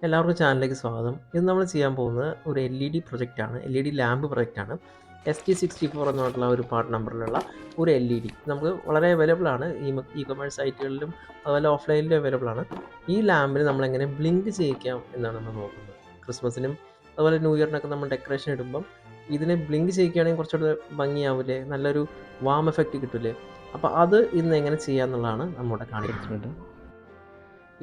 എല്ലാവർക്കും ചാനലിലേക്ക് സ്വാഗതം. ഇന്ന് നമ്മൾ ചെയ്യാൻ പോകുന്നത് ഒരു LED പ്രൊജക്റ്റാണ്. LED ലാമ്പ് പ്രൊജക്റ്റാണ്. ST64 എന്ന് പറഞ്ഞിട്ടുള്ള ഒരു പാർട്ട് നമ്പറിലുള്ള ഒരു LED. നമുക്ക് വളരെ അവൈലബിൾ ആണ്. ഇ കൊമേഴ്സ് സൈറ്റുകളിലും അതുപോലെ ഓഫ്ലൈനിലും അവൈലബിൾ ആണ്. ഈ ലാമ്പിന് നമ്മളെങ്ങനെ ബ്ലിങ്ക് ചെയ്യിക്കാം എന്നാണ് നമ്മൾ നോക്കുന്നത്. ക്രിസ്മസിനും അതുപോലെ ന്യൂ ഇയറിനൊക്കെ നമ്മൾ ഡെക്കറേഷൻ ഇടുമ്പം ഇതിനെ ബ്ലിങ്ക് ചെയ്യിക്കുകയാണെങ്കിൽ കുറച്ചുകൂടെ ഭംഗിയാവില്ലേ, നല്ലൊരു വാം എഫക്റ്റ് കിട്ടില്ലേ. അപ്പോൾ അത് ഇന്ന് എങ്ങനെ ചെയ്യാമെന്നുള്ളതാണ് നമ്മളിവിടെ കാണിക്കുന്നത്.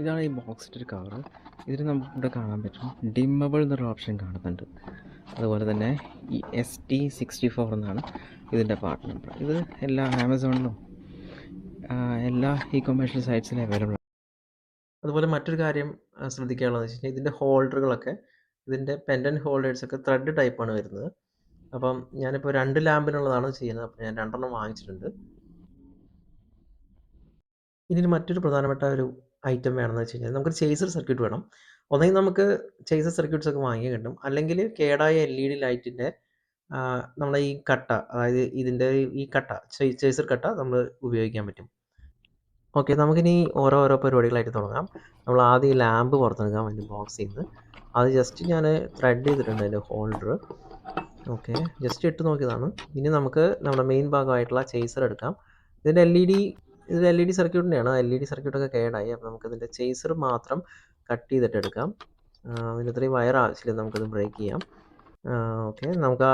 ഇതാണ് ഈ ബോക്സിൻ്റെ ഒരു കവറ്. ഇതിൽ നമുക്കിവിടെ കാണാൻ പറ്റും ഡിമ്മബിൾ എന്നൊരു ഓപ്ഷൻ കാണുന്നുണ്ട്. അതുപോലെ തന്നെ ഈ ST64 എന്നാണ് ഇതിൻ്റെ പാർട്ട് നമ്പർ. ഇത് എല്ലാ ആമസോണിലും എല്ലാ ഇ കൊമേഴ്ഷ്യൽ സൈറ്റ്സിലും അവൈലബിൾ ആണ്. അതുപോലെ മറ്റൊരു കാര്യം ശ്രദ്ധിക്കാനുള്ളതെന്ന് വെച്ച് കഴിഞ്ഞാൽ ഇതിൻ്റെ ഹോൾഡറുകളൊക്കെ, ഇതിൻ്റെ പെൻഡൻറ്റ് ഹോൾഡേഴ്സൊക്കെ ത്രെഡ് ടൈപ്പാണ് വരുന്നത്. അപ്പം ഞാനിപ്പോൾ 2 ലാമ്പിനുള്ളതാണ് ചെയ്യുന്നത്. അപ്പോൾ ഞാൻ 2 വാങ്ങിച്ചിട്ടുണ്ട്. ഇതിന് മറ്റൊരു പ്രധാനപ്പെട്ട ഒരു ഐറ്റം വേണമെന്ന് വെച്ച് കഴിഞ്ഞാൽ നമുക്കൊരു ചേസർ സർക്യൂട്ട് വേണം. ഒന്നെങ്കിൽ നമുക്ക് ചേസർ സർക്യൂട്ട്സ് ഒക്കെ വാങ്ങി കിട്ടും, അല്ലെങ്കിൽ കേടായ LED ലൈറ്റിൻ്റെ നമ്മളെ ഈ കട്ട, അതായത് ഇതിൻ്റെ ഈ കട്ട, ചേസർ കട്ട നമ്മൾ ഉപയോഗിക്കാൻ പറ്റും. ഓക്കെ, നമുക്കിനി ഓരോ പരിപാടികളായിട്ട് തുടങ്ങാം. നമ്മൾ ആദ്യം ഈ ലാമ്പ് പുറത്തെടുക്കാം അതിൻ്റെ ബോക്സിൽ നിന്ന്. അത് ജസ്റ്റ് ഞാൻ ത്രെഡ് ചെയ്തിട്ടുണ്ട് അതിൻ്റെ ഹോൾഡർ. ഓക്കെ, ജസ്റ്റ് ഇട്ട് നോക്കിയതാണ്. ഇനി നമുക്ക് നമ്മുടെ മെയിൻ ഭാഗമായിട്ടുള്ള ചേസർ എടുക്കാം. ഇതിൻ്റെ ഇത് LED സർക്യൂട്ടിൻ്റെയാണ്. LED സർക്യൂട്ടൊക്കെ കേടായി. അപ്പോൾ നമുക്കിതിൻ്റെ ചേസർ മാത്രം കട്ട് ചെയ്തിട്ട് എടുക്കാം. അതിന് ഇത്രയും വയർ ആവശ്യമില്ല, നമുക്കത് ബ്രേക്ക് ചെയ്യാം. ഓക്കെ, നമുക്ക്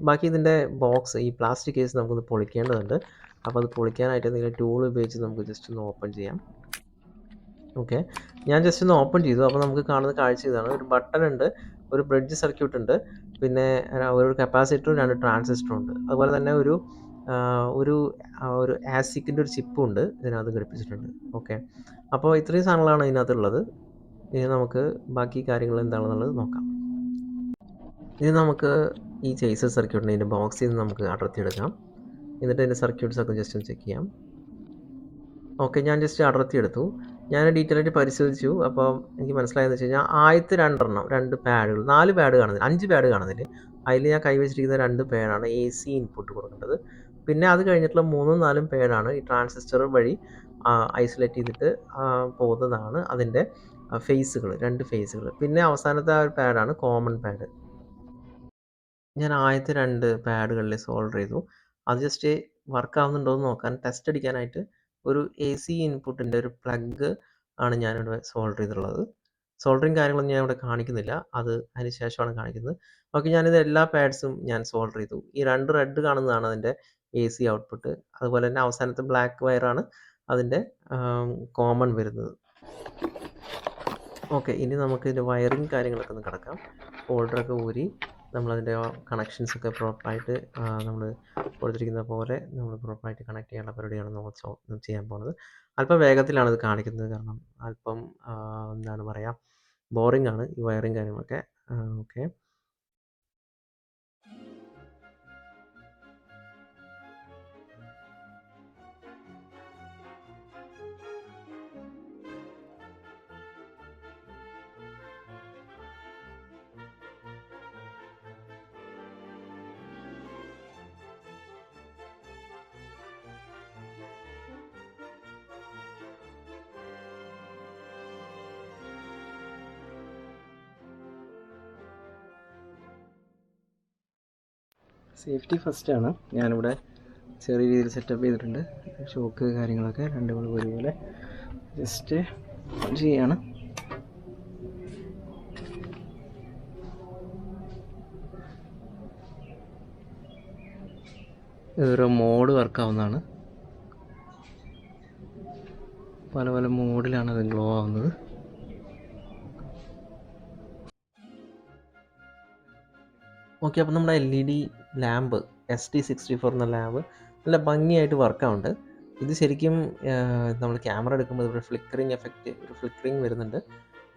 ബാക്കി ഇതിൻ്റെ ബോക്സ്, ഈ പ്ലാസ്റ്റിക് കേസ് നമുക്കൊന്ന് പൊളിക്കേണ്ടതുണ്ട്. അപ്പോൾ അത് പൊളിക്കാനായിട്ട് എന്തെങ്കിലും ടൂൾ ഉപയോഗിച്ച് നമുക്ക് ജസ്റ്റ് ഒന്ന് ഓപ്പൺ ചെയ്യാം. ഓക്കെ, ഞാൻ ജസ്റ്റ് ഒന്ന് ഓപ്പൺ ചെയ്തു. അപ്പോൾ നമുക്ക് കാണുന്ന കാഴ്ച ഇതാണ്. ഒരു ബട്ടൺ ഉണ്ട്, ഒരു ബ്രിഡ്ജ് സർക്യൂട്ട് ഉണ്ട്, പിന്നെ ഒരു കപ്പാസിറ്ററും 2 ട്രാൻസിസ്റ്ററും ഉണ്ട്. അതുപോലെ തന്നെ ഒരു ആസിക്കിൻ്റെ ഒരു ചിപ്പും ഉണ്ട് ഇതിനകത്ത് ഘടിപ്പിച്ചിട്ടുണ്ട്. ഓക്കെ, അപ്പോൾ ഇത്രയും സാധനങ്ങളാണ് ഇതിനകത്തുള്ളത്. ഇനി നമുക്ക് ബാക്കി കാര്യങ്ങൾ എന്താണെന്നുള്ളത് നോക്കാം. ഇനി നമുക്ക് ഈ ചേസർ സർക്യൂട്ടിൻ്റെ ഇതിൻ്റെ ബോക്സിൽ നിന്ന് നമുക്ക് അടർത്തിയെടുക്കാം. എന്നിട്ട് അതിൻ്റെ സർക്യൂട്ട്സൊക്കെ ജസ്റ്റ് ഒന്ന് ചെക്ക് ചെയ്യാം. ഓക്കെ, ഞാൻ ജസ്റ്റ് അടർത്തിയെടുത്തു. ഞാൻ ഡീറ്റെയിൽ ആയിട്ട് പരിശോധിച്ചു. അപ്പോൾ എനിക്ക് മനസ്സിലായെന്ന് വെച്ച് കഴിഞ്ഞാൽ ആദ്യത്തെ 2 പാഡുകൾ, 4 പാഡ് കാണുന്നില്ല, 5 പാഡ് കാണുന്നില്ല. അതിൽ ഞാൻ കൈവച്ചിരിക്കുന്ന 2 പാഡാണ് AC ഇൻപുട്ട് കൊടുക്കേണ്ടത്. പിന്നെ അത് കഴിഞ്ഞിട്ടുള്ള 3ഉം 4ഉം പാഡാണ് ഈ ട്രാൻസിസ്റ്റർ വഴി ഐസൊലേറ്റ് ചെയ്തിട്ട് പോകുന്നതാണ് അതിൻ്റെ ഫേസുകൾ, 2 ഫേസുകൾ. പിന്നെ അവസാനത്തെ ആ ഒരു പാഡാണ് കോമൺ പാഡ്. ഞാൻ ആദ്യത്തെ 2 പാഡുകളിൽ സോൾഡർ ചെയ്തു. അത് ജസ്റ്റ് വർക്ക് ആവുന്നുണ്ടോ എന്ന് നോക്കാൻ, ടെസ്റ്റ് അടിക്കാനായിട്ട് ഒരു AC ഇൻപുട്ടിൻ്റെ ഒരു പ്ലഗ് ആണ് ഞാനിവിടെ സോൾഡർ ചെയ്തിട്ടുള്ളത്. സോൾഡറിങ് കാര്യങ്ങളൊന്നും ഞാൻ ഇവിടെ കാണിക്കുന്നില്ല, അത് അതിന് ശേഷമാണ് കാണിക്കുന്നത്. ഓക്കെ, ഞാനിത് എല്ലാ പാഡ്സും ഞാൻ സോൾഡർ ചെയ്തു. ഈ 2 റെഡ് കാണുന്നതാണ് അതിൻ്റെ AC ഔട്ട്പുട്ട്. അതുപോലെ തന്നെ അവസാനത്തെ ബ്ലാക്ക് വയറാണ് അതിൻ്റെ കോമൺ വരുന്നത്. ഓക്കെ, ഇനി നമുക്ക് ഇതിൻ്റെ വയറിങ് കാര്യങ്ങളൊക്കെ ഒന്ന് കിടക്കാം. ഹോൾഡറൊക്കെ ഊരി നമ്മളതിൻ്റെ കണക്ഷൻസൊക്കെ പ്രോപ്പറായിട്ട് നമ്മൾ കൊടുത്തിരിക്കുന്ന പോലെ നമ്മൾ പ്രോപ്പറായിട്ട് കണക്ട് ചെയ്യാനുള്ള പരിപാടിയാണ് നമ്മൾ ചെയ്യാൻ പോകുന്നത്. അല്പം വേഗത്തിലാണ് ഇത് കാണിക്കുന്നത്, കാരണം അല്പം എന്താണ് പറയുക, ബോറിംഗ് ആണ് ഈ വയറിങ് കാര്യങ്ങളൊക്കെ. ഓക്കെ, സേഫ്റ്റി ഫസ്റ്റാണ്. ഞാനിവിടെ ചെറിയ രീതിയിൽ സെറ്റപ്പ് ചെയ്തിട്ടുണ്ട്. ഷോക്ക് കാര്യങ്ങളൊക്കെ 2 ഒരുപോലെ ജസ്റ്റ് ചെയ്യാണ്. ഇതൊരു മോഡ് വർക്കാവുന്നതാണ്. പല മോഡിലാണ് അത് ഗ്ലോ ആവുന്നത്. ഓക്കെ, അപ്പോൾ നമ്മുടെ LED ലാമ്പ്, ST64 എന്ന ലാമ്പ് നല്ല ഭംഗിയായിട്ട് വർക്കാവുന്നുണ്ട്. ഇത് ശരിക്കും നമ്മൾ ക്യാമറ എടുക്കുമ്പോൾ ഇവിടെ ഫ്ലിക്കറിങ് എഫക്റ്റ്, ഒരു ഫ്ലിക്കറിങ് വരുന്നുണ്ട്.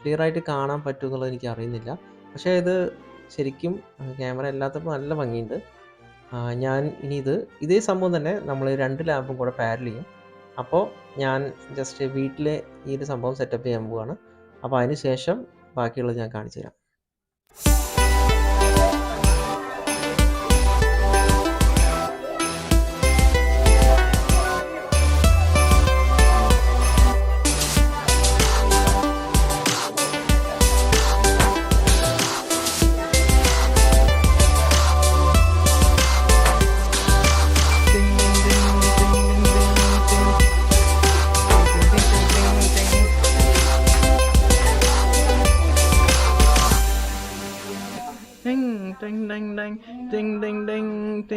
ക്ലിയറായിട്ട് കാണാൻ പറ്റുമെന്നുള്ളത് എനിക്ക് അറിയുന്നില്ല. പക്ഷേ ഇത് ശരിക്കും ക്യാമറ അല്ലാത്തപ്പോൾ നല്ല ഭംഗിയുണ്ട്. ഞാൻ ഇനി ഇതേ സംഭവം തന്നെ നമ്മൾ 2 ലാമ്പും കൂടെ പാരൽ ചെയ്യും. അപ്പോൾ ഞാൻ ജസ്റ്റ് വീട്ടിൽ ഈ ഒരു സംഭവം സെറ്റപ്പ് ചെയ്യാൻ പോവുകയാണ്. അപ്പോൾ അതിന് ശേഷം ബാക്കിയുള്ളത് ഞാൻ കാണിച്ചു തരാം. ടിങ് ടിങ് ടിങ് ടിങ് ടിങ് ടിങ് ടിങ്.